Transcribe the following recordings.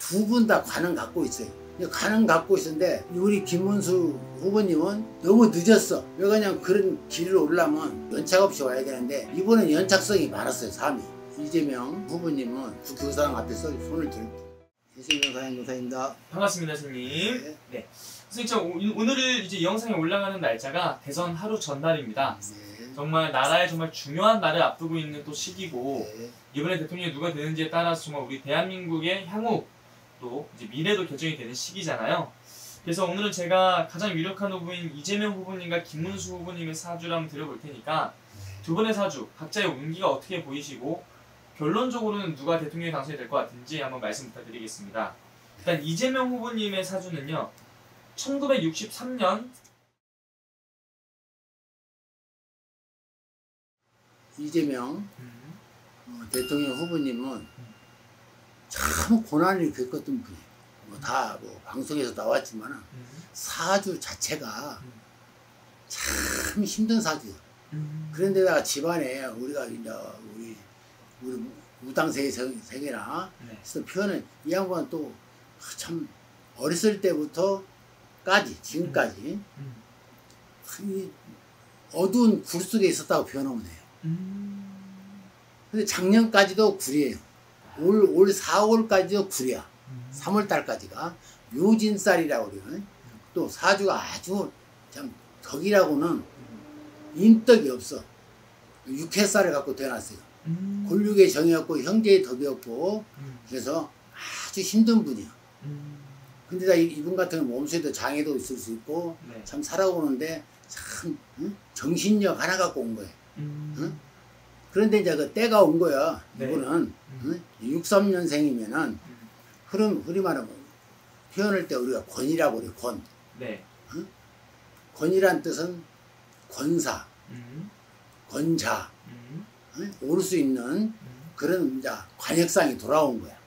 두 분 다 관은 갖고 있어요. 관은 갖고 있었는데 우리 김문수 후보님은 너무 늦었어. 왜 그냥 그런 길을 오려면 연착 없이 와야 되는데 이번엔 연착성이 많았어요. 3위. 이재명 후보님은 국회의사당 앞에서 손을 들고. 최승용 사장님입니다. 반갑습니다, 선생님. 네. 선생님, 오늘은 이제 이 영상이 올라가는 날짜가 대선 하루 전날입니다. 네. 정말 나라의 정말 중요한 날을 앞두고 있는 또 시기고, 네. 이번에 대통령이 누가 되는지에 따라서 정말 우리 대한민국의 향후 또 이제 미래도 결정이 되는 시기잖아요. 그래서 오늘은 제가 가장 유력한 후보인 이재명 후보님과 김문수 후보님의 사주를 한번 드려볼 테니까 두 분의 사주, 각자의 운기가 어떻게 보이시고 결론적으로는 누가 대통령이 당선이 될 것 같은지 한번 말씀 부탁드리겠습니다. 일단 이재명 후보님의 사주는요, 1963년 이재명 대통령 후보님은 참 고난을 겪었던 분이에요. 다 방송에서 나왔지만 사주 자체가 참 힘든 사주예요. 그런데다가 집안에 우리가 이제 우리 무당세계 세계나 그래서 표현은 이 양반은 또 참 어렸을 때부터까지 지금까지 이 어두운 굴 속에 있었다고 표현하면 돼요. 근데 작년까지도 굴이에요. 올 4월까지도 굴이야. 3월달까지가 묘진살이라고 그래요. 또 사주가 아주 참 덕이라고는 인덕이 없어. 육해살을 갖고 태어났어요. 골육의 정이었고 형제의 덕이었고 그래서 아주 힘든 분이야. 근데다 이분 같은 경우는 몸속에도 장애도 있을 수 있고 참 살아오는데 참 정신력 하나 갖고 온 거예요. 그런데 이제 그 때가 온 거야. 이분은 63년생이면은 흔히 말하면 표현할 때 우리가 권이라고 그래요. 권. 권이란 뜻은 권사, 권자, 오를 수 있는 그런 이제 관역상이 돌아온 거야.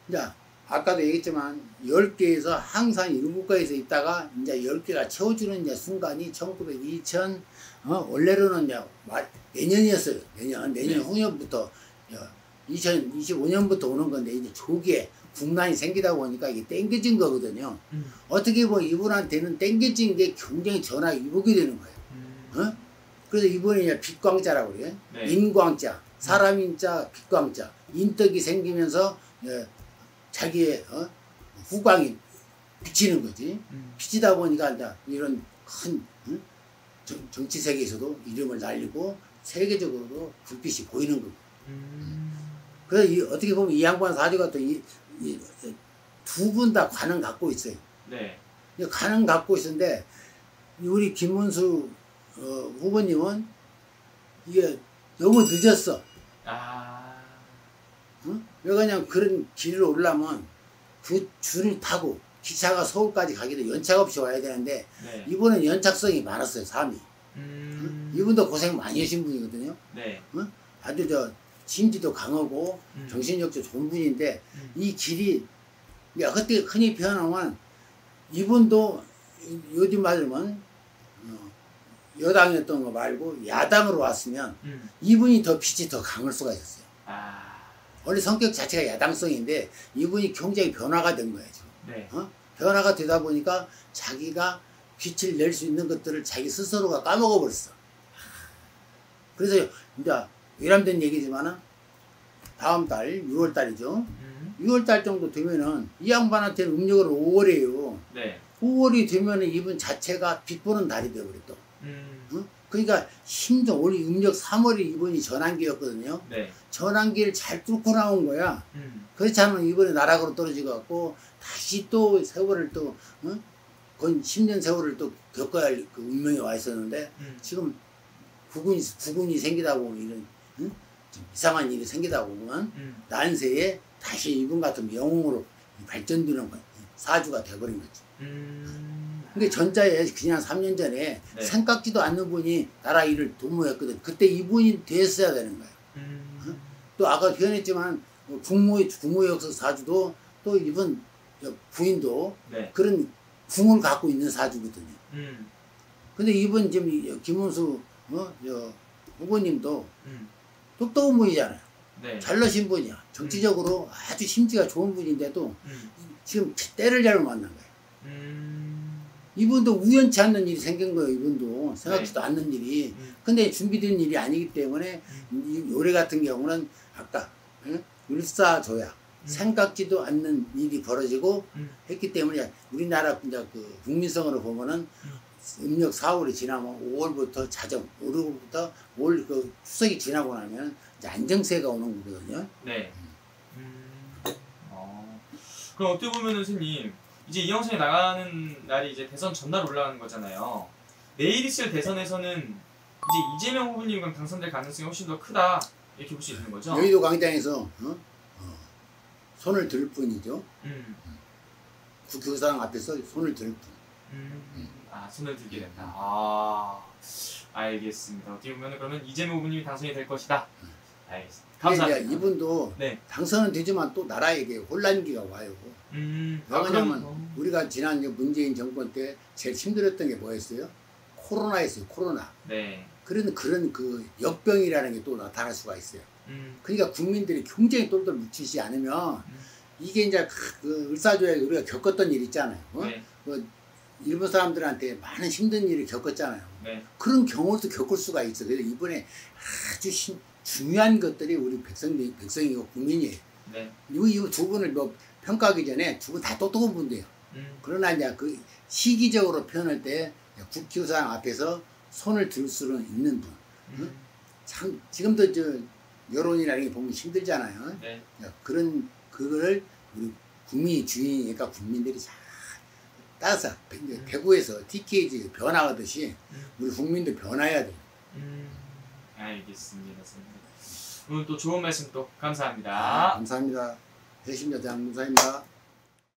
이제 아까도 얘기했지만 10개에서 항상 7개에서 있다가 이제 10개가 채워주는 이제 순간이 2000 원래로는 이제 내년이었어요. 내년 후년부터 2025년부터 오는 건데 이제 조기에 국난이 생기다 보니까 이게 땡겨진 거거든요. 어떻게 보면 이분한테는 땡겨진 게 굉장히 전화 위복이 되는 거예요. 그래서 이분이 이제 빛광자라고 그래요. 인광자, 사람인자, 빛광자, 인덕이 생기면서 자기의 후광이 비치는 거지. 비치다 보니까 이제 이런 큰 정치 세계에서도 이름을 날리고 세계적으로도 불빛이 보이는 거고. 그래서 어떻게 보면 이 양반 사주가 또 두 분 다 관은 갖고 있어요. 관은 갖고 있었는데 우리 김문수 후보님은 이게 너무 늦었어. 왜 그냥 그런 길을 오려면 그 줄을 타고 기차가 서울까지 가기도 연착 없이 와야 되는데 이분은 연착성이 많았어요. 3위. 이분도 고생 많이 하신 분이거든요. 아주 심지도 강하고 정신력도 좋은 분인데 이 길이 그때 흔히 표현하면 이분도 요즘 말하면 여당이었던 거 말고 야당으로 왔으면 이분이 더 빛이 더 강할 수가 있었어요. 원래 성격 자체가 야당성인데 이분이 굉장히 변화가 된 거예요. 지금. 변화가 되다 보니까 자기가 빛을 낼 수 있는 것들을 자기 스스로가 까먹어 버렸어. 그래서 이제 외람된 얘기지만은 다음 달 6월 달이죠. 6월 달 정도 되면은 이 양반한테는 음력을 5월이에요. 5월이 되면은 이분 자체가 빛 보는 달이 되어버려 또. 그러니까 힘도 올 음력 3월이 이분이 전환기였거든요. 전환기를 잘 뚫고 나온 거야. 그렇지 않으면 이번에 나락으로 떨어지고 갖고 다시 또 세월을 또 거의 10년 세월을 또 겪어야 할 그 운명에 와 있었는데 지금 구군이 생기다 보면 이런 좀 이상한 일이 생기다 보면 난세에 다시 이분 같은 영웅으로 발전되는 거야. 사주가 돼버린 거지. 근데 전자에 그냥 3년 전에 생각지도 않는 분이 나라 일을 도모했거든. 그때 이분이 됐어야 되는 거야. 또 아까 표현했지만 국무역사 사주도 또 이분 부인도 그런 궁을 갖고 있는 사주거든요. 근데 이분 지금 김문수 후보님도 똑똑한 분이잖아요. 네. 잘나신 분이야. 정치적으로 아주 심지가 좋은 분인데도 지금 때를 잘못 만난 거예요. 이분도 우연치 않는 일이 생긴 거예요. 이분도 생각지도 않는 일이. 근데 준비된 일이 아니기 때문에 이 올해 같은 경우는 아까 일사조약 생각지도 않는 일이 벌어지고 했기 때문에 우리나라 이제 그 국민성으로 보면은 음력 4월이 지나면 5월부터 자정, 5월부터 올 그 추석이 지나고 나면 이제 안정세가 오는 거거든요. 네. 그럼 어떻게 보면은 선생님 이제 이 영상이 나가는 날이 이제 대선 전날 올라가는 거잖아요. 내일 있을 대선에서는 이제 이재명 후보님과 당선될 가능성이 훨씬 더 크다 이렇게 볼 수 있는 거죠. 여의도 광장에서 손을 들 뿐이죠. 국회의사당 앞에서 손을 들 뿐. 손을 들게 된다. 알겠습니다. 어떻게 보면 그러면 이재명 후보님이 당선이 될 것이다. 알겠습니다. 감사합니다. 이분도 네. 당선은 되지만 또 나라에게 혼란기가 와요. 왜냐하면 우리가 지난 문재인 정권 때 제일 힘들었던 게 뭐였어요? 코로나였어요. 코로나. 네. 그런 그 역병이라는 게 또 나타날 수가 있어요. 그러니까 국민들이 굉장히 똘똘 뭉치지 않으면 이게 이제 그 을사조약에 우리가 겪었던 일 있잖아요. 네. 그 일본 사람들한테 많은 힘든 일을 겪었잖아요. 네. 그런 경우도 겪을 수가 있어. 그래서 이번에 아주 중요한 것들이 우리 백성이고 국민이에요. 네. 이 두 분을 뭐 평가하기 전에 두 분 다 똑똑한 분이에요. 그러나 이제 그 시기적으로 표현할 때 국회의사당 앞에서 손을 들 수는 있는 분. 참 지금도 저 여론이라는 게 보면 힘들잖아요. 네. 그거를 우리 국민이 주인이니까 국민들이 잘 따라서 대구에서 TKG 변화하듯이 우리 국민도 변화해야 돼요. 알겠습니다. 오늘 또 좋은 말씀 또 감사합니다. 감사합니다. 해심여장 감사합니다.